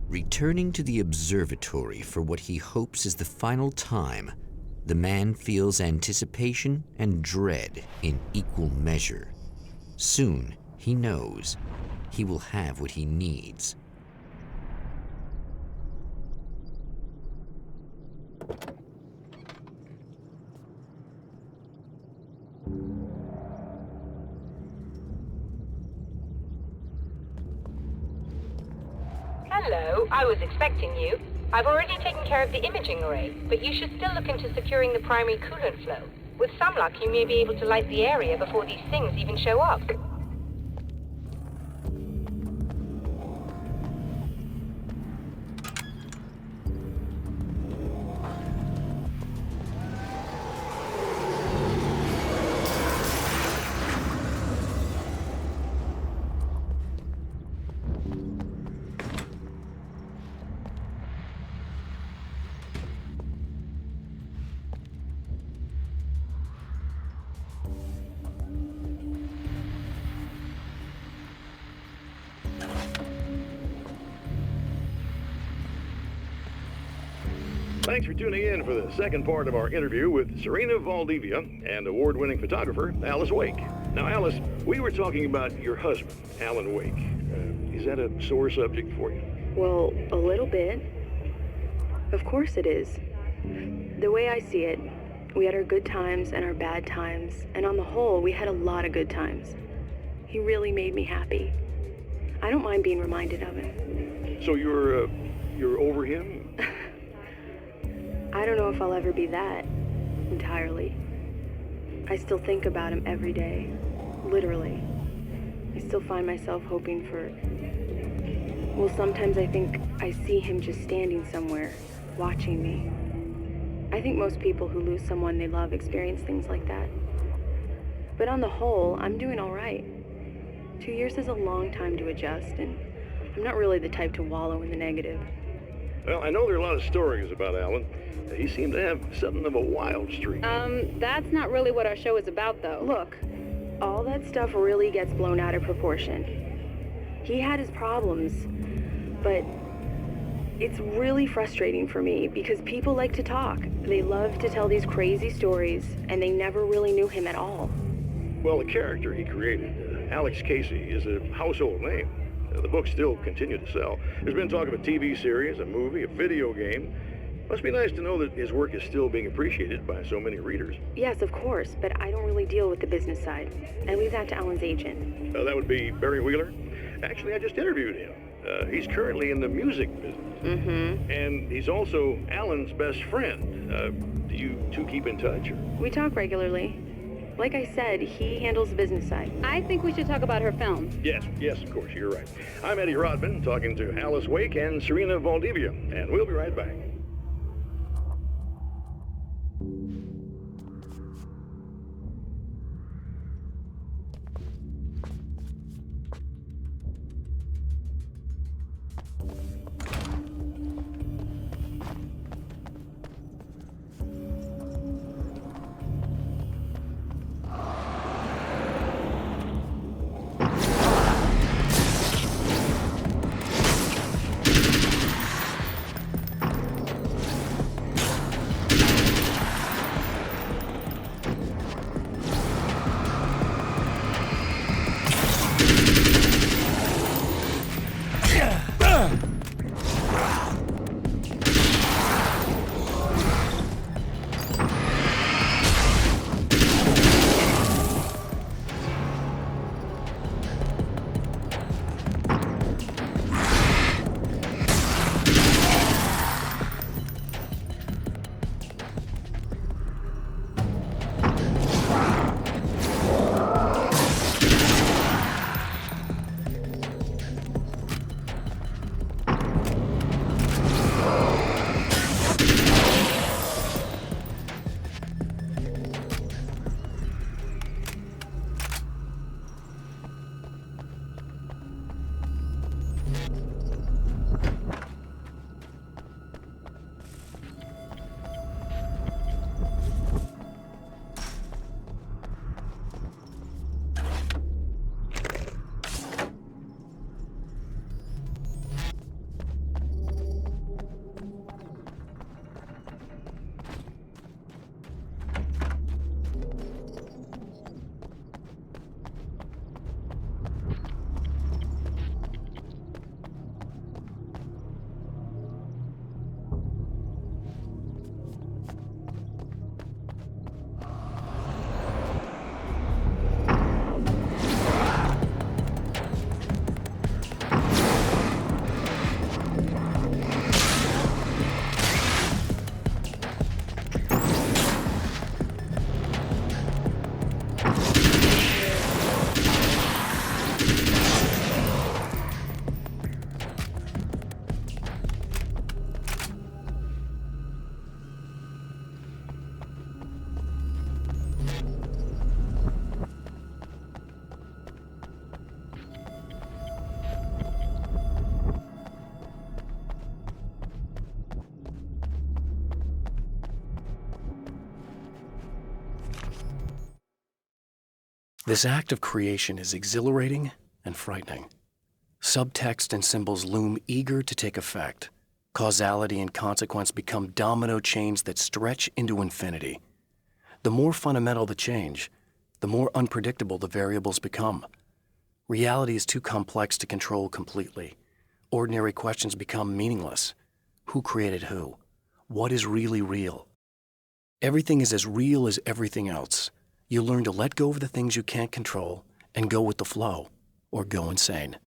Returning to the observatory for what he hopes is the final time, the man feels anticipation and dread in equal measure. Soon, he knows, he will have what he needs. Hello, I was expecting you. I've already taken care of the imaging array, but you should still look into securing the primary coolant flow. With some luck, you may be able to light the area before these things even show up. Thanks for tuning in for the second part of our interview with Serena Valdivia and award-winning photographer Alice Wake. Now, Alice, we were talking about your husband, Alan Wake. Is that a sore subject for you? Well, a little bit. Of course it is. The way I see it, we had our good times and our bad times, and on the whole, we had a lot of good times. He really made me happy. I don't mind being reminded of him. So you're over him? I don't know if I'll ever be that, entirely. I still think about him every day, literally. I still find myself hoping for... Well, sometimes I think I see him just standing somewhere, watching me. I think most people who lose someone they love experience things like that. But on the whole, I'm doing all right. 2 years is a long time to adjust, and I'm not really the type to wallow in the negative. Well, I know there are a lot of stories about Alan. He seemed to have something of a wild streak. That's not really what our show is about, though. Look, all that stuff really gets blown out of proportion. He had his problems, but it's really frustrating for me because people like to talk. They love to tell these crazy stories, and they never really knew him at all. Well, the character he created, Alex Casey, is a household name. The books still continue to sell. There's been talk of a TV series, a movie, a video game. Must be nice to know that his work is still being appreciated by so many readers. Yes, of course, but I don't really deal with the business side. I leave that to Alan's agent. That would be Barry Wheeler. Actually, I just interviewed him. He's currently in the music business. Mm-hmm. And he's also Alan's best friend. Do you two keep in touch? Or? We talk regularly. Like I said, he handles the business side. I think we should talk about her film. Yes, of course, you're right. I'm Eddie Rodman, talking to Alice Wake and Serena Valdivia, and we'll be right back. This act of creation is exhilarating and frightening. Subtext and symbols loom eager to take effect. Causality and consequence become domino chains that stretch into infinity. The more fundamental the change, the more unpredictable the variables become. Reality is too complex to control completely. Ordinary questions become meaningless. Who created who? What is really real? Everything is as real as everything else. You learn to let go of the things you can't control and go with the flow, or go insane.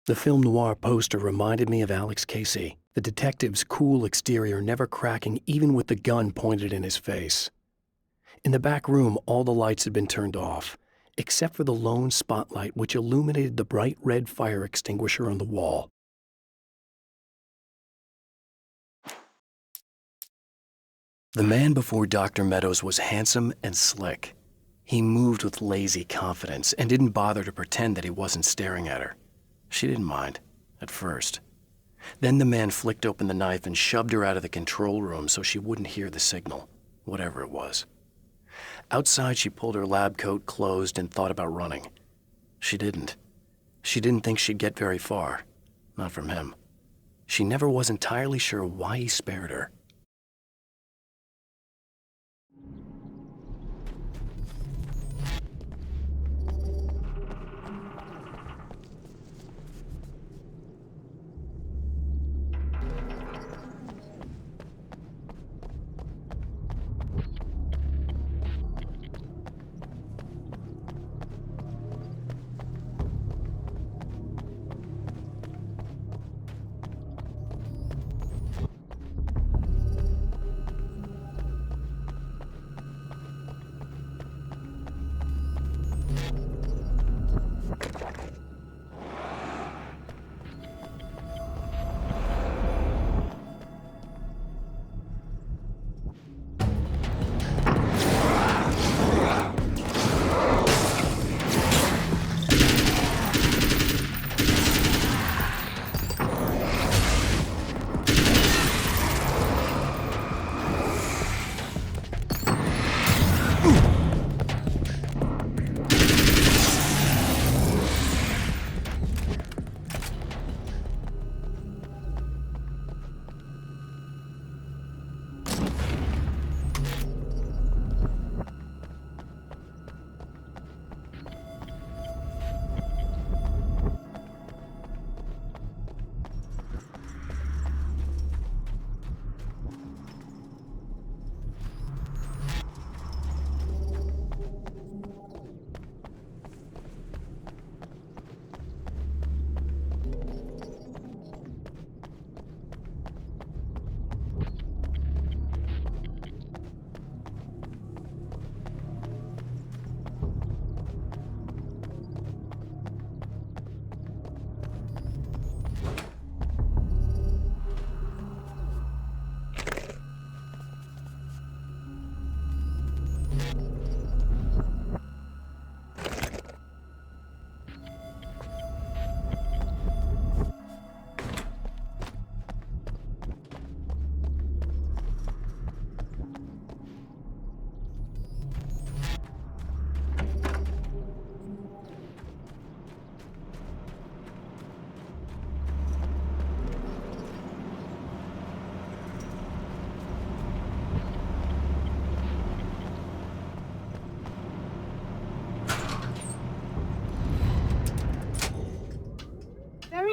The film noir poster reminded me of Alex Casey, the detective's cool exterior never cracking even with the gun pointed in his face. In the back room, all the lights had been turned off, except for the lone spotlight which illuminated the bright red fire extinguisher on the wall. The man before Dr. Meadows was handsome and slick. He moved with lazy confidence and didn't bother to pretend that he wasn't staring at her. She didn't mind, at first. Then the man flicked open the knife and shoved her out of the control room so she wouldn't hear the signal, whatever it was. Outside, she pulled her lab coat closed and thought about running. She didn't. She didn't think she'd get very far. Not from him. She never was entirely sure why he spared her.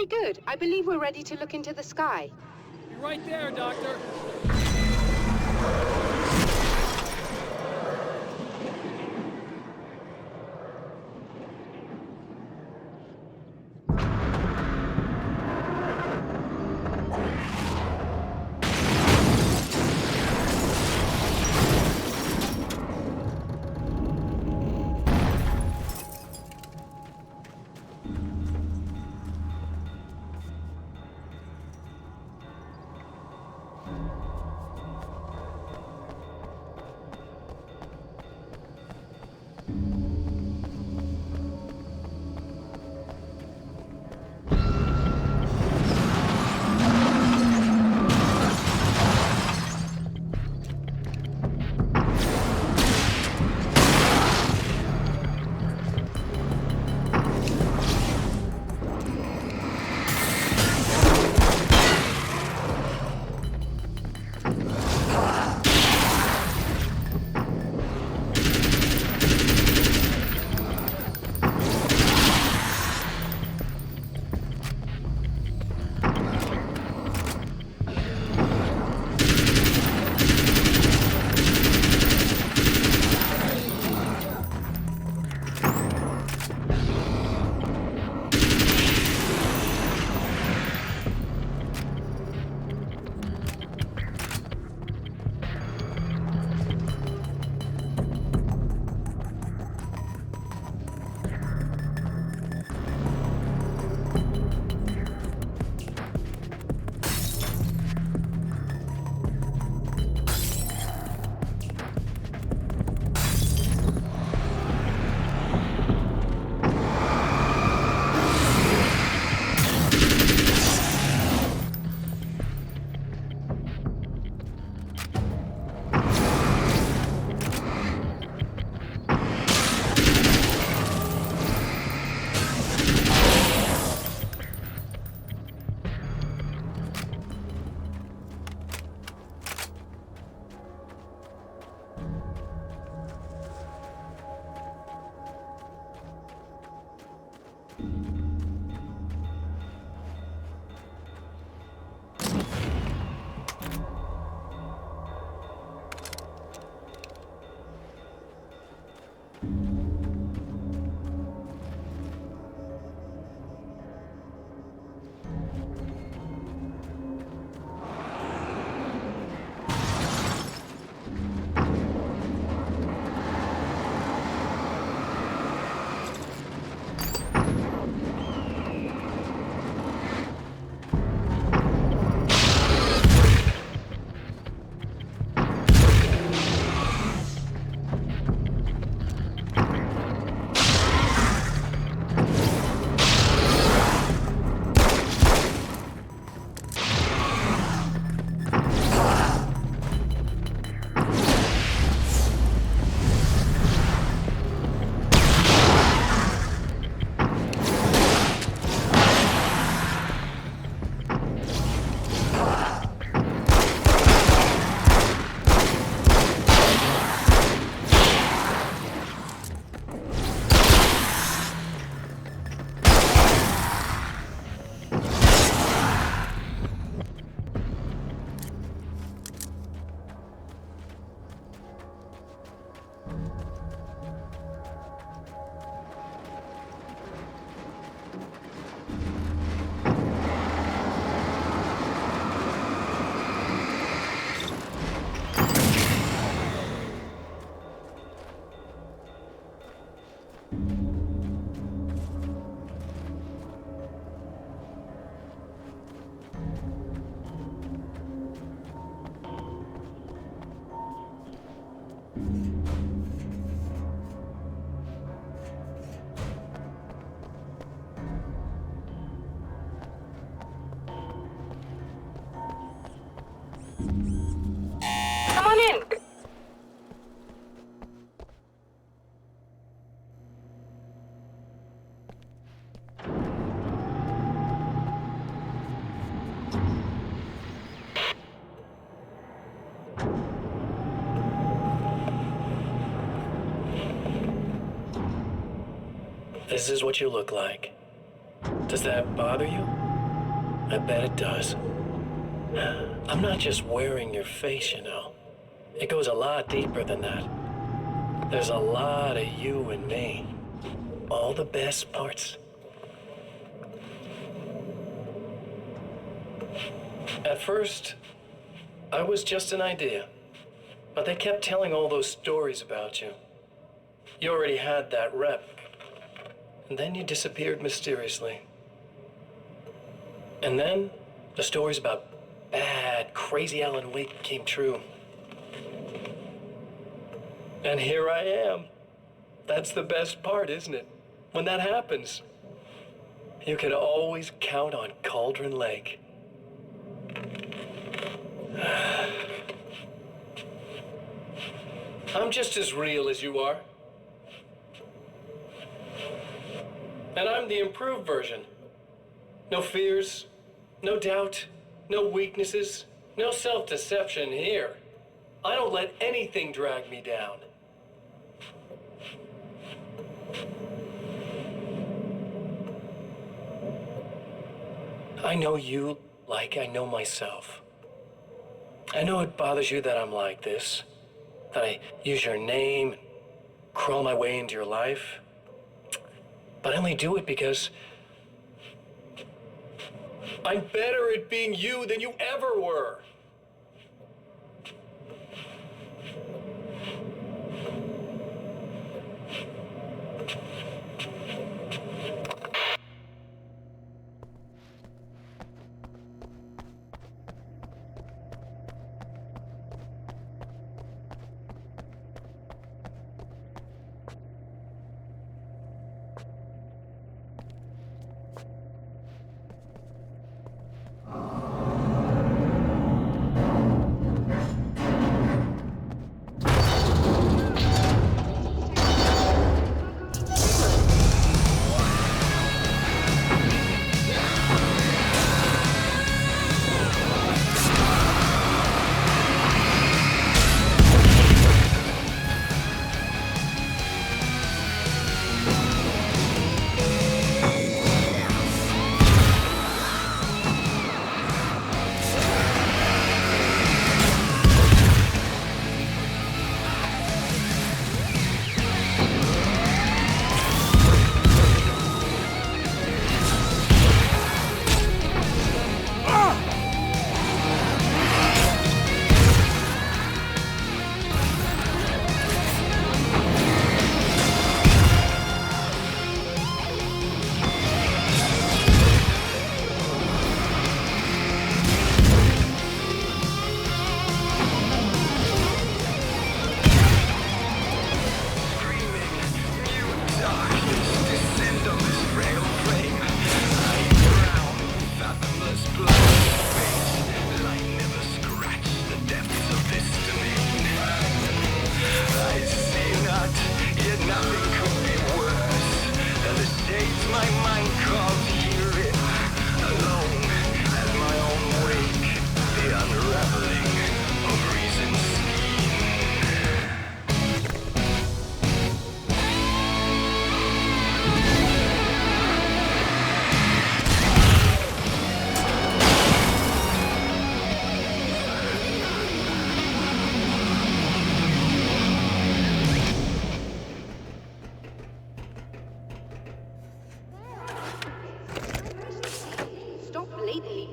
Very good. I believe we're ready to look into the sky. You're right there, Doctor. Come on in. This is what you look like. Does that bother you? I bet it does. I'm not just wearing your face, you know. It goes a lot deeper than that. There's a lot of you and me. All the best parts. At first, I was just an idea. But they kept telling all those stories about you. You already had that rep. And then you disappeared mysteriously. And then the stories about bad, crazy Alan Wake came true. And here I am. That's the best part, isn't it? When that happens, you can always count on Cauldron Lake. I'm just as real as you are. And I'm the improved version. No fears, no doubt, no weaknesses, no self-deception here. I don't let anything drag me down. I know you like I know myself. I know it bothers you that I'm like this, that I use your name, crawl my way into your life. But I only do it because I'm better at being you than you ever were.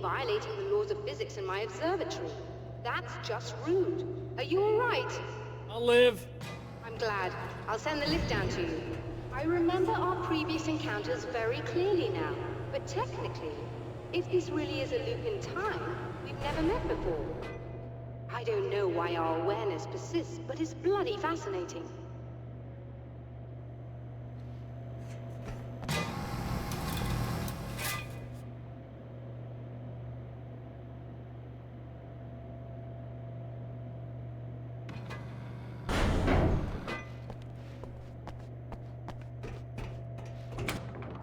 Violating the laws of physics in my observatory. That's just rude. Are you all right? I'll live. I'm glad. I'll send the lift down to you. I remember our previous encounters very clearly now. But technically, if this really is a loop in time, we've never met before. I don't know why our awareness persists, but it's bloody fascinating.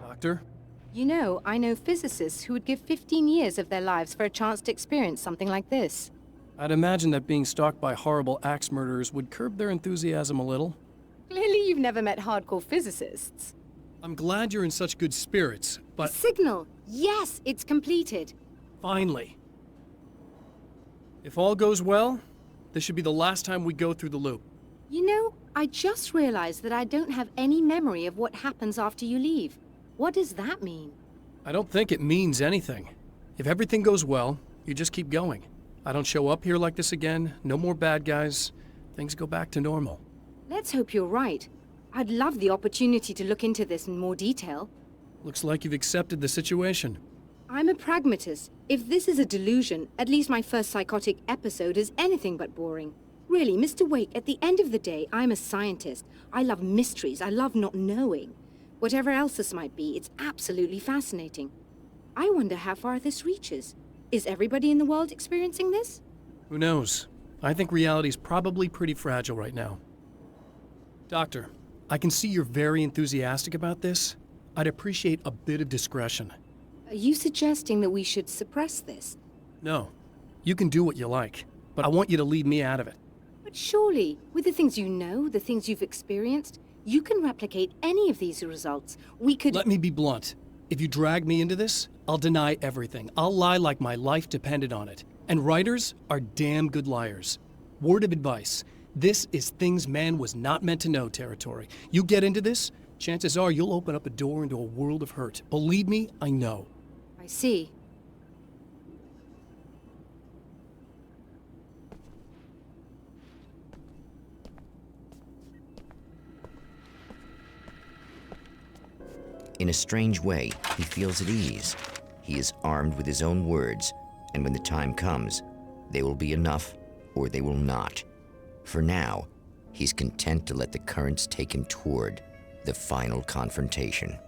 Doctor? You know, I know physicists who would give 15 years of their lives for a chance to experience something like this. I'd imagine that being stalked by horrible axe murderers would curb their enthusiasm a little. Clearly you've never met hardcore physicists. I'm glad you're in such good spirits, but... Signal! Yes, it's completed. Finally. If all goes well, this should be the last time we go through the loop. You know, I just realized that I don't have any memory of what happens after you leave. What does that mean? I don't think it means anything. If everything goes well, you just keep going. I don't show up here like this again, no more bad guys. Things go back to normal. Let's hope you're right. I'd love the opportunity to look into this in more detail. Looks like you've accepted the situation. I'm a pragmatist. If this is a delusion, at least my first psychotic episode is anything but boring. Really, Mr. Wake, at the end of the day, I'm a scientist. I love mysteries. I love not knowing. Whatever else this might be, it's absolutely fascinating. I wonder how far this reaches. Is everybody in the world experiencing this? Who knows? I think reality's probably pretty fragile right now. Doctor, I can see you're very enthusiastic about this. I'd appreciate a bit of discretion. Are you suggesting that we should suppress this? No. You can do what you like, but I want you to leave me out of it. But surely, with the things you know, the things you've experienced, you can replicate any of these results. We could— Let me be blunt. If you drag me into this, I'll deny everything. I'll lie like my life depended on it. And writers are damn good liars. Word of advice. This is things man was not meant to know territory. You get into this, chances are you'll open up a door into a world of hurt. Believe me, I know. I see. In a strange way, he feels at ease. He is armed with his own words, and when the time comes, they will be enough or they will not. For now, he's content to let the currents take him toward the final confrontation.